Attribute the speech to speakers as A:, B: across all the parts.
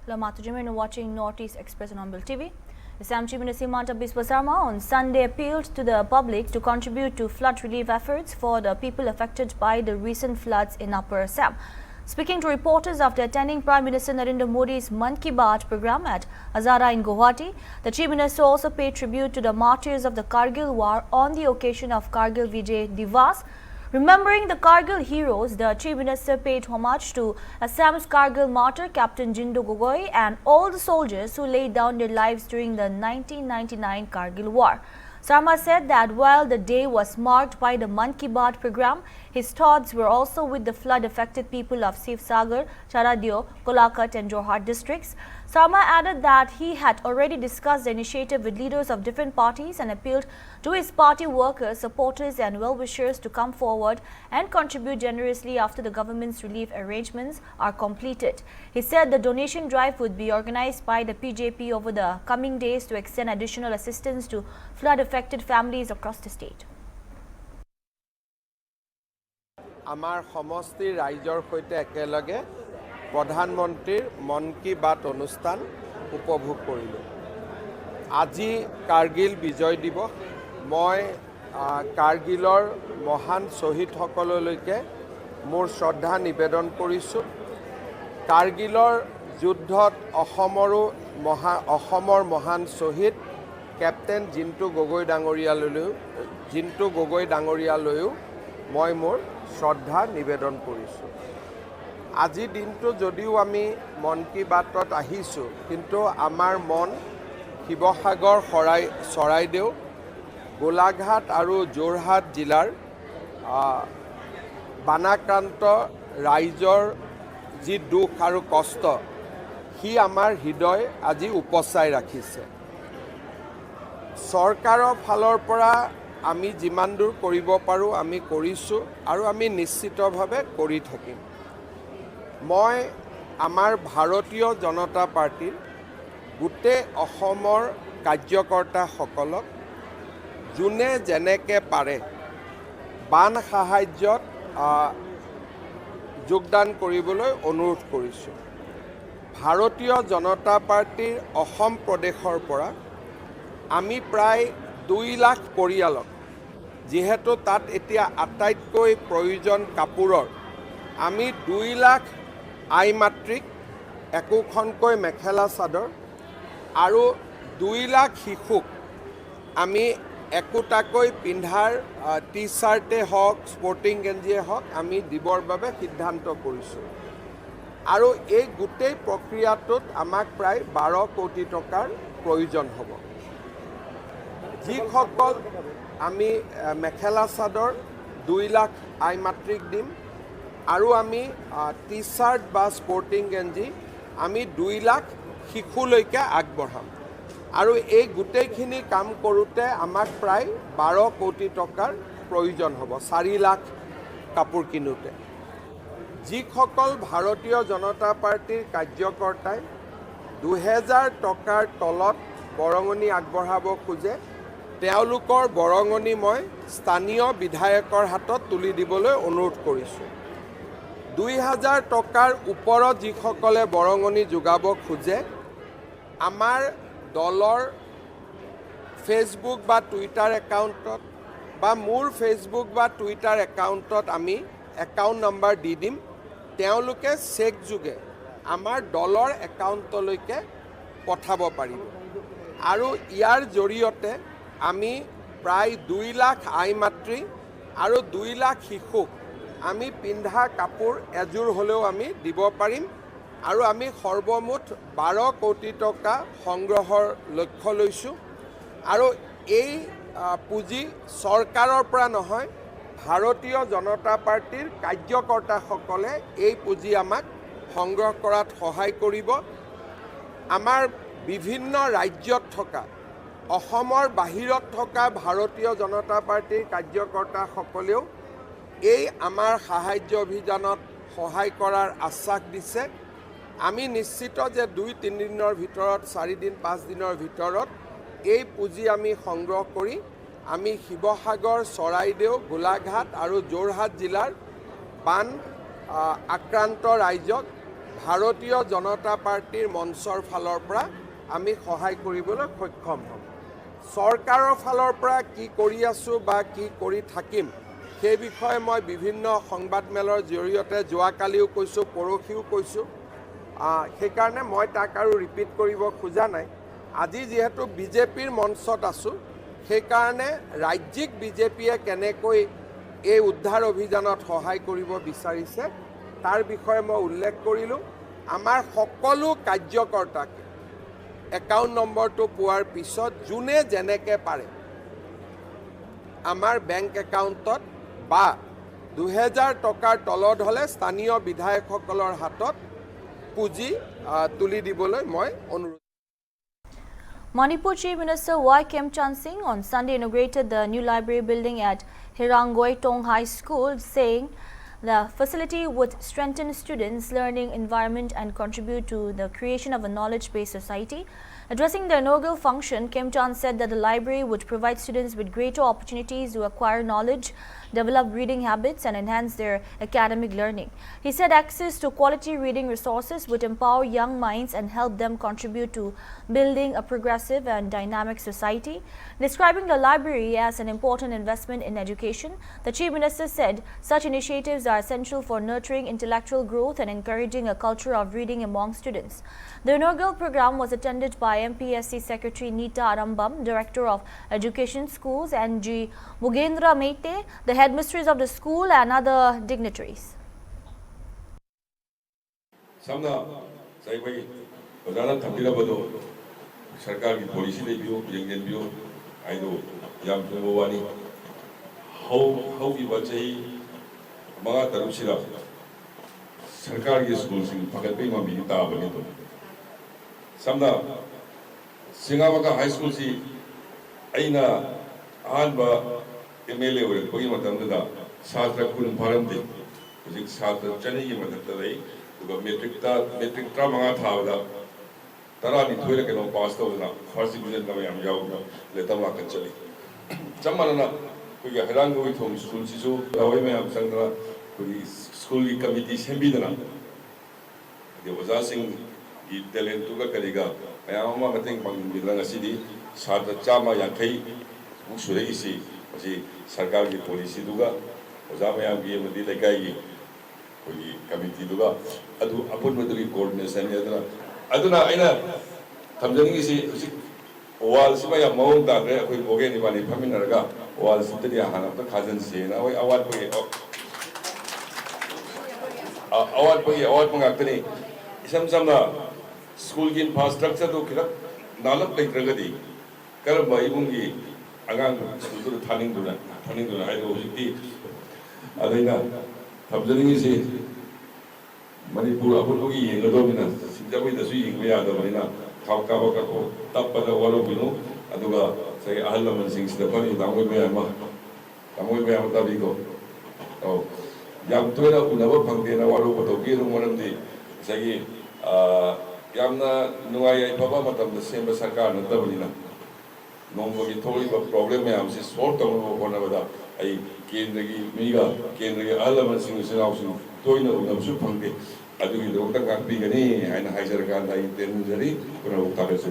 A: Hello, Mathujiman, watching Northeast Express on HornbillTV. Assam Chief Minister Himanta Biswa Sarma on Sunday appealed to the public to contribute to flood relief efforts for the people affected by the recent floods in Upper Assam. Speaking to reporters after attending Prime Minister Narendra Modi's Mann Ki Baat program at Hazara in Guwahati, the Chief Minister also paid tribute to the martyrs of the Kargil war on the occasion of Kargil Vijay Divas. Remembering the Kargil heroes, the Chief Minister paid homage to Assam's Kargil martyr Captain Jindu Gogoi and all the soldiers who laid down their lives during the 1999 Kargil War. Sarma said that while the day was marked by the Mann Ki Baat program, his thoughts were also with the flood-affected people of Sivsagar, Charadio, Golaghat and Jorhat districts. Sarma added that he had already discussed the initiative with leaders of different parties and appealed to his party workers, supporters and well-wishers to come forward and contribute generously after the government's relief arrangements are completed. He said the donation drive would be organized by the PJP over the coming days to extend additional assistance to flood-affected families across the state.
B: আমাৰ সমষ্টি ৰাইজৰ সৈতে একেলগে প্ৰধানমন্ত্ৰীৰ মন কি বাত অনুষ্ঠান উপভোগ কৰিলোঁ। আজি কাৰ্গিল বিজয় দিৱস। মই কাৰ্গিলৰ মহান শ্বহীদসকললৈকে মোৰ শ্ৰদ্ধা নিবেদন কৰিছোঁ। কাৰ্গিলৰ যুদ্ধত অসমৰ মহান শ্বহীদ কেপ্টেইন জিন্তু গগৈ ডাঙৰীয়ালৈও মই মোৰ শ্ৰদ্ধা নিবেদন কৰিছোঁ। আজি দিনটো যদিও আমি মন কি বাতত আহিছোঁ, কিন্তু আমাৰ মন শিৱসাগৰ চৰাইদেউ গোলাঘাট আৰু যোৰহাট জিলাৰ বানাক্ৰান্ত ৰাইজৰ যি দুখ আৰু কষ্ট সি আমাৰ হৃদয় আজি উপচাই ৰাখিছে। চৰকাৰৰ ফালৰ পৰা আমি যিমান দূৰ কৰিব পাৰোঁ আমি কৰিছোঁ আৰু আমি নিশ্চিতভাৱে কৰি থাকিম। মই আমাৰ ভাৰতীয় জনতা পাৰ্টিৰ গোটেই অসমৰ কাৰ্যকৰ্তাসকলক যোনে যেনেকৈ পাৰে বান সাহায্যত যোগদান কৰিবলৈ অনুৰোধ কৰিছোঁ। ভাৰতীয় জনতা পাৰ্টিৰ অসম প্ৰদেশৰ পৰা আমি প্ৰায় 2 লাখ পৰিয়ালক, যিহেতু তাত এতিয়া আটাইতকৈ প্ৰয়োজন কাপোৰৰ, আমি 2 লাখ আই মাতৃক একোখনকৈ মেখেলা চাদৰ আৰু 2 লাখ শিশুক আমি একোটাকৈ পিন্ধাৰ টি চাৰ্টে হওক স্পৰ্টিং গেঞ্জিয়ে হওক আমি দিবৰ বাবে সিদ্ধান্ত কৰিছোঁ। আৰু এই গোটেই প্ৰক্ৰিয়াটোত আমাক প্ৰায় 12 কোটি টকাৰ প্ৰয়োজন হ'ব। যিসকল আমি মেখেলা চাদৰ 2 লাখ আই মাতৃক দিম আৰু আমি টি চাৰ্ট বা স্পৰ্টিং গেঞ্জি আমি 2 লাখ শিশুলৈকে আগবঢ়াম। আৰু এই গোটেইখিনি কাম কৰোঁতে আমাক প্ৰায় 12 কোটি টকাৰ প্ৰয়োজন হ'ব, 4 লাখ কাপোৰ কিনোতে। যিসকল ভাৰতীয় জনতা পাৰ্টিৰ কাৰ্যকৰ্তাই 2000 টকাৰ তলত বৰঙণি আগবঢ়াব খোজে, তেওঁলোকৰ বৰঙণি মই স্থানীয় বিধায়কৰ হাতত তুলি দিবলৈ অনুৰোধ কৰিছোঁ। 2000 টকাৰ ওপৰত যিসকলে বৰঙণি যোগাব খোজে, আমাৰ দলৰ ফেচবুক বা টুইটাৰ একাউণ্টত বা মোৰ ফেচবুক বা টুইটাৰ একাউণ্টত আমি একাউণ্ট নম্বৰ দি দিম। তেওঁলোকে চেক যোগে আমাৰ দলৰ একাউণ্টলৈকে পঠাব পাৰিব আৰু ইয়াৰ জৰিয়তে আমি প্ৰায় 2 লাখ আই মাতৃ আৰু 2 লাখ শিশুক আমি পিন্ধা কাপোৰ এযোৰ হ'লেও আমি দিব পাৰিম আৰু আমি সৰ্বমুঠ 12 কোটি টকা সংগ্ৰহৰ লক্ষ্য লৈছোঁ। আৰু এই পুঁজি চৰকাৰৰ পৰা নহয়, ভাৰতীয় জনতা পাৰ্টিৰ কাৰ্যকৰ্তাসকলে এই পুঁজি আমাক সংগ্ৰহ কৰাত সহায় কৰিব। আমাৰ বিভিন্ন ৰাজ্যত থকা, অসমৰ বাহিৰত থকা ভাৰতীয় জনতা পাৰ্টিৰ কাৰ্যকৰ্তাসকলেও এই আমাৰ সাহায্য অভিযানত সহায় কৰাৰ আশ্বাস দিছে। আমি নিশ্চিত যে 2-3 দিনৰ ভিতৰত, 4 দিন 5 দিনৰ ভিতৰত এই পুঁজি আমি সংগ্ৰহ কৰি আমি শিৱসাগৰ, চৰাইদেউ, গোলাঘাট আৰু যোৰহাট জিলাৰ বান আক্ৰান্ত ৰাইজক ভাৰতীয় জনতা পাৰ্টিৰ মঞ্চৰ ফালৰ পৰা আমি সহায় কৰিবলৈ সক্ষম হ'ম চৰকাৰৰ ফালৰ পৰা কি কৰি আছোঁ বা কি কৰি থাকিম সেই বিষয়ে মই বিভিন্ন সংবাদমেলৰ জৰিয়তে যোৱাকালিও কৈছোঁ পৰহিও কৈছোঁ সেইকাৰণে মই তাক আৰু ৰিপিট কৰিব খোজা নাই আজি যিহেতু বিজেপিৰ মঞ্চত আছোঁ সেইকাৰণে ৰাজ্যিক বিজেপিয়ে কেনেকৈ এই উদ্ধাৰ অভিযানত সহায় কৰিব বিচাৰিছে তাৰ বিষয়ে মই উল্লেখ কৰিলোঁ আমাৰ সকলো কাৰ্যকৰ্তাক একাউণ্ট নম্বৰটো পোৱাৰ পিছত যোনে যেনেকৈ পাৰে আমাৰ বেংক একাউণ্টত বা 2000 টকাৰ তলত হ'লে স্থানীয় বিধায়কসকলৰ হাতত পুঁজি তুলি দিবলৈ মই অনুৰোধ
A: Manipur Chief Minister Y. Khemchand Singh on Sunday inaugurated the new library building at Hirangoi Tong High School, saying the facility would strengthen students' learning environment and contribute to the creation of a knowledge-based society. Addressing the inaugural function, Khemchand said that the library would provide students with greater opportunities to acquire knowledge, develop reading habits and enhance their academic learning. He said access to quality reading resources would empower young minds and help them contribute to building a progressive and dynamic society. Describing the library as an important investment in education, the Chief Minister said such initiatives are essential for nurturing intellectual growth and encouraging a culture of reading among students. The inaugural program was attended by MPSC Secretary Nita Arambam, Director of Education Schools, and G. Mugendra Meite, the headmistress of the school and other dignitaries.
C: Samna sai bai ozana thamira bado sarkar ki policy le biyo jenggen biyo aido yam tumo wani how ki bachai maga tarusira sarkar ki school sing pagal pe ma bi ta bani to samna Singapore high school si aina ahanba MLA ore kogi matamda satra kun pharamde hujik satra chani ki madakta lai duga metric tra manga thabada tara ni thoila keno pass tawna first division ka yam yaw letam wa kan chali chamana kogi harang goi thom school si so dawai me am sangra kogi school ki committee sembi dana de waza sing ki talent tu ka kaliga ayama mateng pang bilang asidi satra chama yankai muk sure isi asi sarkar ki policy duga oza mayam ki madi lekai ki koi committee duga adu apun maduri coordination aduna aina thamjani si wall sima ya maung da re koi boge ni bani phaminaraga wall sitri hana ta khajan se na oi award pangakni isam samna school ki infrastructure do kira nalap leitragadi karba ibungi agang school thaning duna haido hiti adaina thamjani si Manipur apulogi yengadobina sinjaboi da su yengba yadabanina khawka ba ko tappada walo binu aduga sai ahlaman sing sida pani damoi bayama tabi ko oh yam toina unaba phangde na walo ko gi ru moramdi sai yamna nuai baba matam da semba sarkar na tabalina nonggi thori ba problem yam si solve tawno ko na bada ai kendri miga kendri ahlaman sing sinaw sing toina unab su phangde adugi dokta kakpi gani aina haijar kan dai tenjari kuna ukta se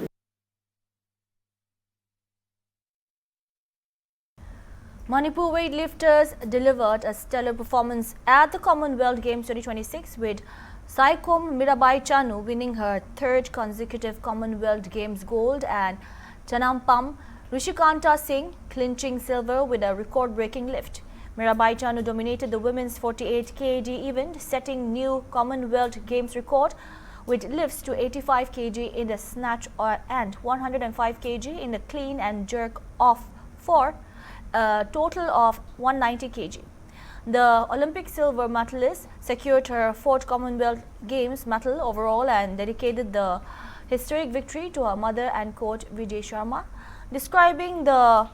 A: Manipur weightlifters delivered a stellar performance at the Commonwealth Games 2026 with Saikom Mirabai Chanu winning her third consecutive Commonwealth Games gold and Chanampam Rishikanta Singh clinching silver with a record-breaking lift. Mirabai Chanu dominated the women's 48 kg event, setting new Commonwealth Games record with lifts to 85 kg in the snatch and 105 kg in the clean and jerk off for a total of 190 kg. The Olympic silver medalist secured her fourth Commonwealth Games medal overall and dedicated the historic victory to her mother and coach Vijay Sharma. Describing the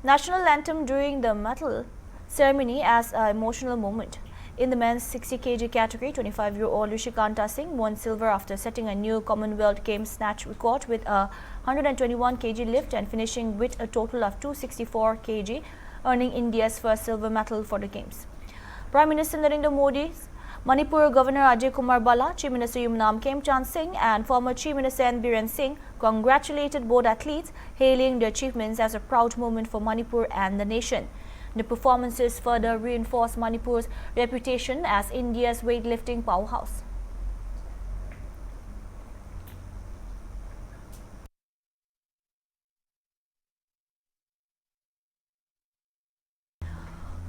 A: national anthem during the medal ceremony as an emotional moment. In the men's 60 kg category, 25-year-old Rishikanta Singh won silver after setting a new Commonwealth Games snatch record with a 121 kg lift and finishing with a total of 264 kg, earning India's first silver medal for the Games. Prime Minister Narendra Modi's Manipur Governor Ajay Kumar Bala, Chief Minister Yumnam Khemchand Singh and former Chief Minister N. Biren Singh congratulated both athletes, hailing their achievements as a proud moment for Manipur and the nation. The performances further reinforced Manipur's reputation as India's weightlifting powerhouse.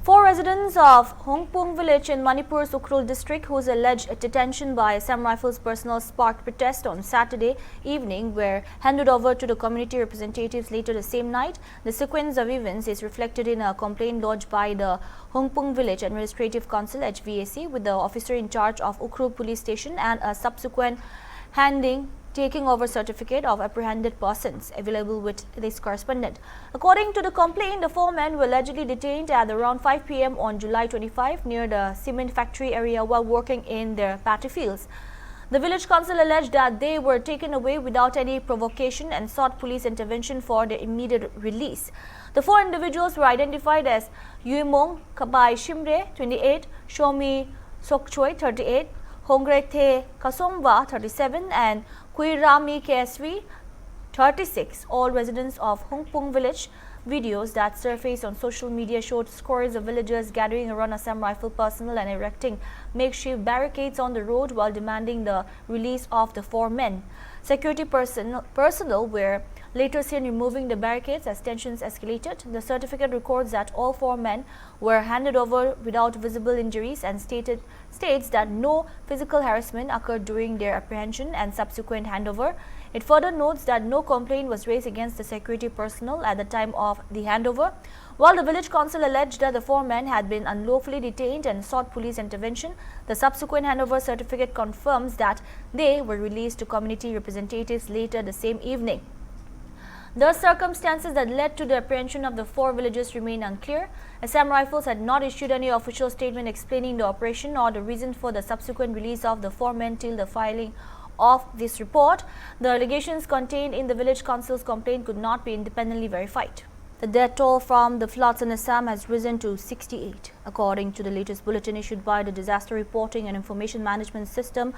A: Four residents of Hornbill village in Manipur's Ukhrul district, whose alleged detention by Assam Rifles personnel sparked protest on Saturday evening, were handed over to the community representatives later the same night. The sequence of events is reflected in a complaint lodged by the Hornbill Village Administrative Council (HVAC) with the officer in charge of Ukhrul police station and a subsequent taking over certificate of apprehended persons available with this correspondent. According to the complaint, the four men were allegedly detained at around 5 p.m. on July 25 near the cement factory area while working in their paddy fields. The village council alleged that they were taken away without any provocation and sought police intervention for their immediate release. The four individuals were identified as Yuimong Kabai Shimre, 28, Shomi Sokchoi, 38, Hongrethe Kasomwa, 37 and Kuirami KSV, 36, all residents of Hornbill village. Videos that surfaced on social media showed scores of villagers gathering around Assam Rifle personnel and erecting makeshift barricades on the road while demanding the release of the four men. Security personnel were later seen removing the barricades as tensions escalated. The certificate records that all four men were handed over without visible injuries and states that no physical harassment occurred during their apprehension and subsequent handover. It further notes that no complaint was raised against the security personnel at the time of the handover. While the village council alleged that the four men had been unlawfully detained and sought police intervention, the subsequent handover certificate confirms that they were released to community representatives later the same evening. The circumstances that led to the apprehension of the four villagers remain unclear. Assam Rifles had not issued any official statement explaining the operation or the reason for the subsequent release of the four men till the filing of this report. The allegations contained in the village council's complaint could not be independently verified. The death toll from the floods in Assam has risen to 68, according to the latest bulletin issued by the Disaster Reporting and Information Management System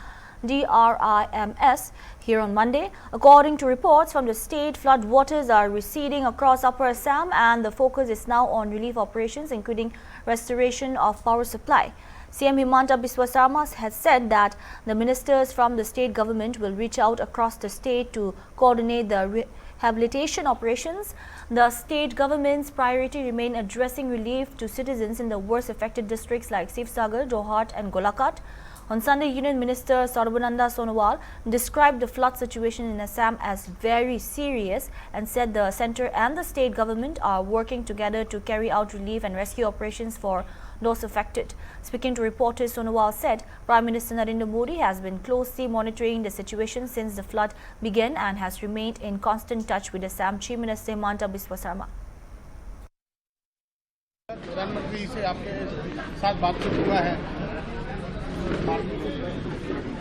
A: DRIMS here on Monday. According to reports from the state, flood waters are receding across Upper Assam and the focus is now on relief operations, including restoration of power supply. CM Himanta Biswa Sarma has said that the ministers from the state government will reach out across the state to coordinate the rehabilitation operations. The state government's priority remain addressing relief to citizens in the worst affected districts like Sivsagar, Johat and Golakat. On Sunday, Union Minister Sarbananda Sonowal described the flood situation in Assam as very serious and said the centre and the state government are working together to carry out relief and rescue operations for those affected. Speaking to reporters, Sonowal said Prime Minister Narendra Modi has been closely monitoring the situation since the flood began and has remained in constant touch with Assam Chief Minister Himanta Biswa Sarma.
D: प्रधानमंत्री से आपके साथ बातचीत हुआ है।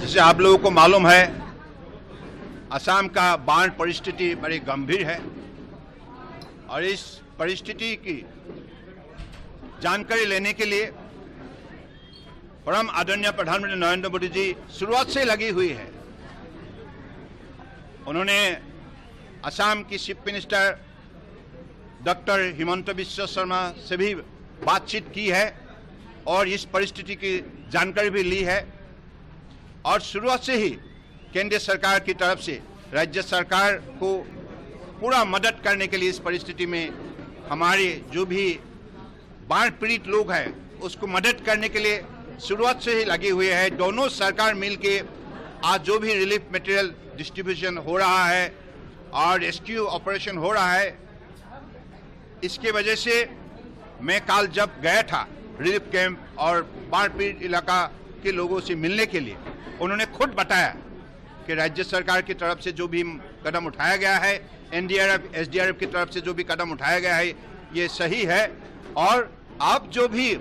E: जैसे आप लोगों को मालूम है, असम का बाढ़ परिस्थिति बड़ी गंभीर है और इस परिस्थिति की जानकारी लेने के लिए परम आदरणीय प्रधानमंत्री नरेंद्र मोदी जी शुरुआत से लगी हुई है। उन्होंने असम की chief minister doctor Himanta Biswa Sharma से भी बातचीत की है और इस परिस्थिति की जानकारी भी ली है और शुरुआत से ही केंद्र सरकार की तरफ से राज्य सरकार को पूरा मदद करने के लिए इस परिस्थिति में हमारे जो भी बाढ़ पीड़ित लोग हैं उसको मदद करने के लिए शुरुआत से ही लगी हुई है। दोनों सरकार मिलके आज जो भी रिलीफ मटेरियल डिस्ट्रीब्यूशन हो रहा है और रेस्क्यू ऑपरेशन हो रहा है, इसके वजह से मैं कल जब गया था रिलीफ कैंप और बाढ़ पीड़ित इलाका के लोगों से मिलने के लिए, उन्होंने खुद बताया कि राज्य सरकार की तरफ से जो भी कदम उठाया गया है, एनडीआरएफ एसडीआरएफ की तरफ से जो भी कदम उठाया गया है, ये सही है। और अब जो भी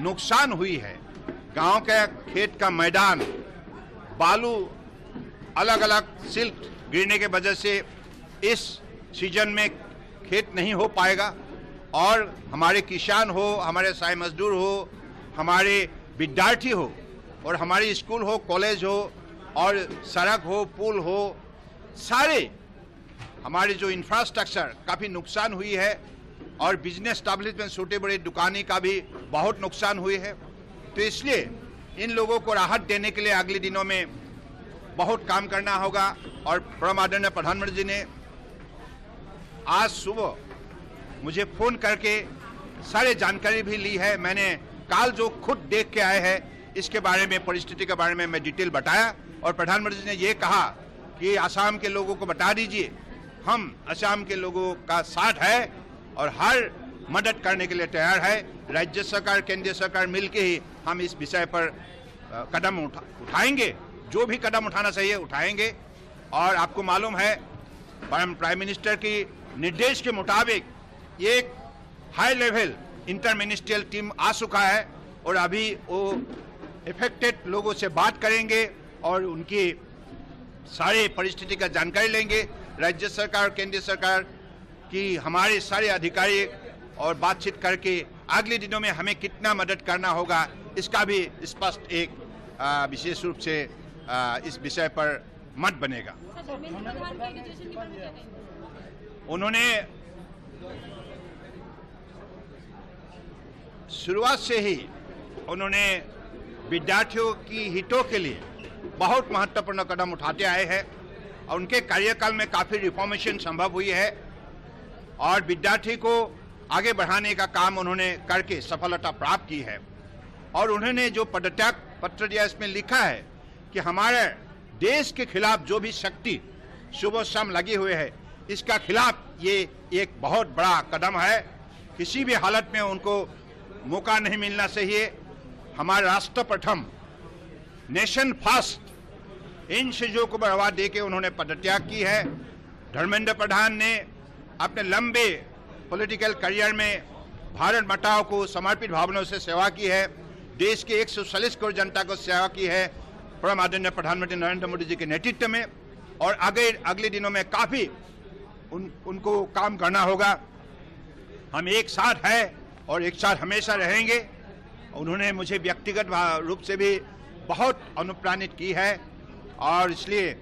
E: नुकसान हुई है, गांव का खेत का मैदान, बालू अलग अलग सिल्ट गिरने के वजह से इस सीजन में खेत नहीं हो पाएगा और हमारे किसान हो, हमारे सहाय मजदूर हो, हमारे विद्यार्थी हो, और हमारी स्कूल हो, कॉलेज हो और सड़क हो, पुल हो, सारे हमारे जो इंफ्रास्ट्रक्चर काफ़ी नुकसान हुई है और बिजनेस स्टैब्लिशमेंट छोटे बड़े दुकानें का भी बहुत नुकसान हुई है। तो इसलिए इन लोगों को राहत देने के लिए अगले दिनों में बहुत काम करना होगा। और परम आदरणीय प्रधानमंत्री जी ने आज सुबह मुझे फ़ोन करके सारे जानकारी भी ली है। मैंने काल जो खुद देख के आए हैं इसके बारे में, परिस्थिति के बारे में मैं डिटेल बताया और प्रधानमंत्री जी ने ये कहा कि असम के लोगों को बता दीजिए हम असम के लोगों का साथ है और हर मदद करने के लिए तैयार है। राज्य सरकार, केंद्रीय सरकार मिलके ही हम इस विषय पर कदम उठाएंगे, जो भी कदम उठाना चाहिए उठाएंगे। और आपको मालूम है प्राइम मिनिस्टर की निर्देश के मुताबिक एक high level inter ministerial team आ चुका है और अभी वो इफेक्टेड लोगों से बात करेंगे और उनकी सारी परिस्थिति का जानकारी लेंगे। राज्य सरकार, केंद्रीय सरकार की हमारे सारे अधिकारी और बातचीत करके अगले दिनों में हमें कितना मदद करना होगा इसका भी स्पष्ट एक विशेष रूप से इस विषय पर मत बनेगा। उन्होंने शुरुआत से ही उन्होंने विद्यार्थियों की हितों के लिए बहुत महत्वपूर्ण कदम उठाते आए हैं और उनके कार्यकाल में काफ़ी रिफॉर्मेशन संभव हुई है और विद्यार्थी को आगे बढ़ाने का काम उन्होंने करके सफलता प्राप्त की है। और उन्होंने जो पदत्याग पत्र दिया इसमें लिखा है कि हमारे देश के खिलाफ जो भी शक्ति सुबह शाम लगे हुए है इसका खिलाफ ये एक बहुत बड़ा कदम है। किसी भी हालत में उनको मौका नहीं मिलना चाहिए। हमारा राष्ट्र प्रथम, नेशन फर्स्ट, इन चीज़ों को बढ़ावा दे के उन्होंने पदत्याग की है। धर्मेंद्र प्रधान ने अपने लंबे पॉलिटिकल करियर में भारत माता को समर्पित भावनाओं से सेवा की है। देश के 140 करोड़ जनता को सेवा की है परम आदरणीय प्रधानमंत्री नरेंद्र मोदी जी के नेतृत्व में। और अगले दिनों में काफ़ी उनको काम करना होगा। हम एक साथ हैं और एक साथ हमेशा रहेंगे। उन्होंने मुझे व्यक्तिगत रूप से भी बहुत अनुप्राणित की है और इसलिए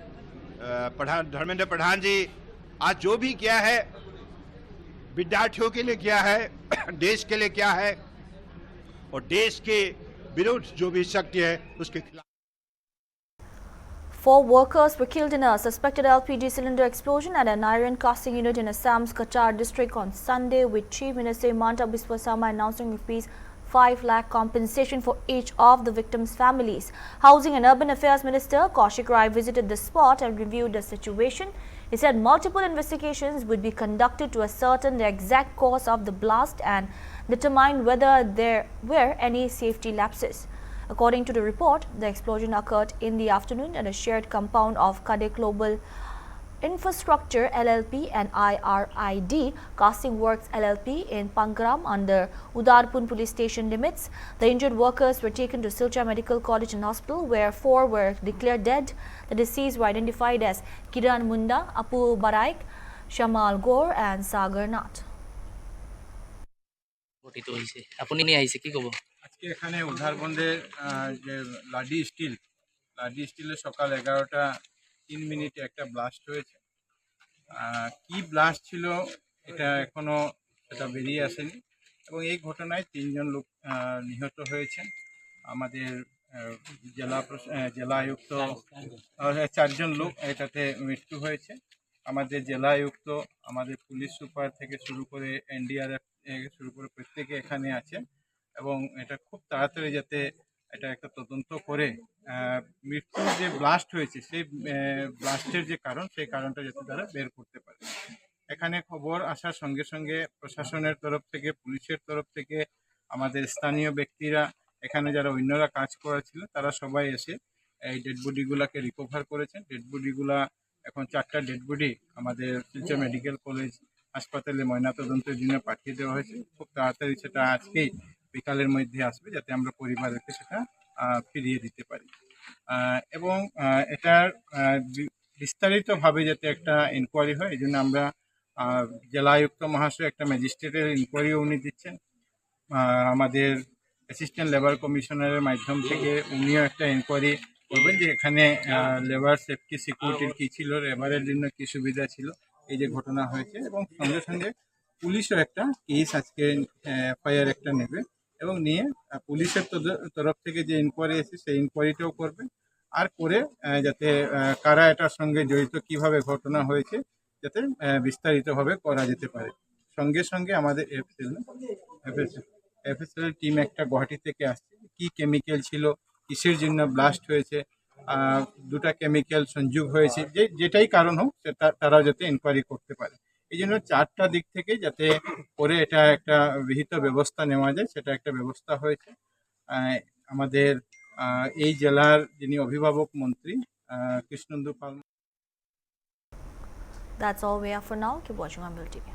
E: धर्मेंद्र प्रधान जी आज जो भी किया है विद्यार्थियों के लिए किया है, देश के लिए किया है और देश के विरुद्ध जो भी शक्ति है उसके खिलाफ।
A: 4 workers were killed in a suspected LPG cylinder explosion at an iron casting unit in Assam's Cachar district on Sunday, with Chief Minister Himanta Biswa Sarma announcing ₹5 lakh compensation for each of the victims' families. Housing and Urban Affairs Minister Cachar visited the spot and reviewed the situation. He said multiple investigations would be conducted to ascertain the exact cause of the blast and determine whether there were any safety lapses. According to the report, the explosion occurred in the afternoon at a shared compound of Kade Global Infrastructure LLP and IRID Casting Works LLP in Pangram under Udarpur police station limits. The injured workers were taken to Silchar Medical College and Hospital, where 4 were declared dead. The deceased were identified as Kiran Munda, Apu Baraik, Shamal Gore and Sagar Nath.
F: আজকে এখানে উদ্ধারবন্দের যে লাডি স্টিলে সকাল 11:03 একটা blast হয়েছে। কি blast ছিল এটা এখনো সেটা বেরিয়ে আসেনি এবং এই ঘটনায় 3 জন লোক নিহত হয়েছেন। আমাদের জেলা আয়ুক্ত 4 জন লোক এটাতে মৃত্যু হয়েছে। আমাদের জেলা আয়ুক্ত, আমাদের পুলিশ সুপার থেকে শুরু করে এনডিআরএফ শুরু করে প্রত্যেকে এখানে আছেন এবং এটা খুব তাড়াতাড়ি যাতে এটা একটা তদন্ত করে মৃত্যুর যে ব্লাস্ট হয়েছে সেই ব্লাস্টের যে কারণ সেই কারণটা যাতে তারা বের করতে পারে। এখানে খবর আসার সঙ্গে সঙ্গে প্রশাসনের তরফ থেকে, পুলিশের তরফ থেকে, আমাদের স্থানীয় ব্যক্তিরা, এখানে যারা অন্যরা কাজ করা ছিল তারা সবাই এসে এই ডেড বডিগুলোকে রিকভার করেছেন। ডেড বডিগুলা এখন 4টা ডেড বডি আমাদের শিলচর মেডিকেল কলেজ হাসপাতালে ময়নাতদন্তের জন্য পাঠিয়ে দেওয়া হয়েছে। খুব তাড়াতাড়ি সেটা আজকেই বিকালের মধ্যে আসবে যাতে আমরা পরিবারকে সেটা ফিরিয়ে দিতে পারি এবং এটার বিস্তারিতভাবে যাতে একটা ইনকোয়ারি হয় এই জন্য আমরা জেলা আয়ুক্ত মহাশয় একটা ম্যাজিস্ট্রেটের ইনকোয়ারিও উনি দিচ্ছেন। আমাদের অ্যাসিস্ট্যান্ট লেবার কমিশনারের মাধ্যম থেকে উনিও একটা এনকোয়ারি করবেন যে এখানে লেবার সেফটি সিকিউরিটির কী ছিল, লেবারের জন্য কী সুবিধা ছিল, এই যে ঘটনা হয়েছে। এবং সঙ্গে সঙ্গে পুলিশও একটা কেস আজকে এফআইআর একটা নেবে এবং নিয়ে পুলিশের তরফ থেকে যে ইনকোয়ারি আছে সেই ইনকোয়ারিটাও করবে, আর করে যাতে কারা এটার সঙ্গে জড়িত, কিভাবে ঘটনা হয়েছে, যাতে বিস্তারিতভাবে করা যেতে পারে। সঙ্গে সঙ্গে আমাদের এফএসএল টিম একটা গুয়াহাটি থেকে আসছে, কি কেমিক্যাল ছিল, কিসের জন্য ব্লাস্ট হয়েছে, দুটা কেমিক্যাল সংযোগ হয়েছে, যেটাই কারণ হোক সেটা তারাও যাতে ইনকোয়ারি করতে পারে। এই জন্য 4টা দিক থেকে যাতে করে এটা একটা বিহিত ব্যবস্থা নেওয়া যায়, সেটা একটা ব্যবস্থা হয়েছে। আমাদের এই জেলার যিনি অভিভাবক মন্ত্রী কৃষ্ণেন্দু পাল।
A: That's all we have for now. Keep watching Hornbill TV.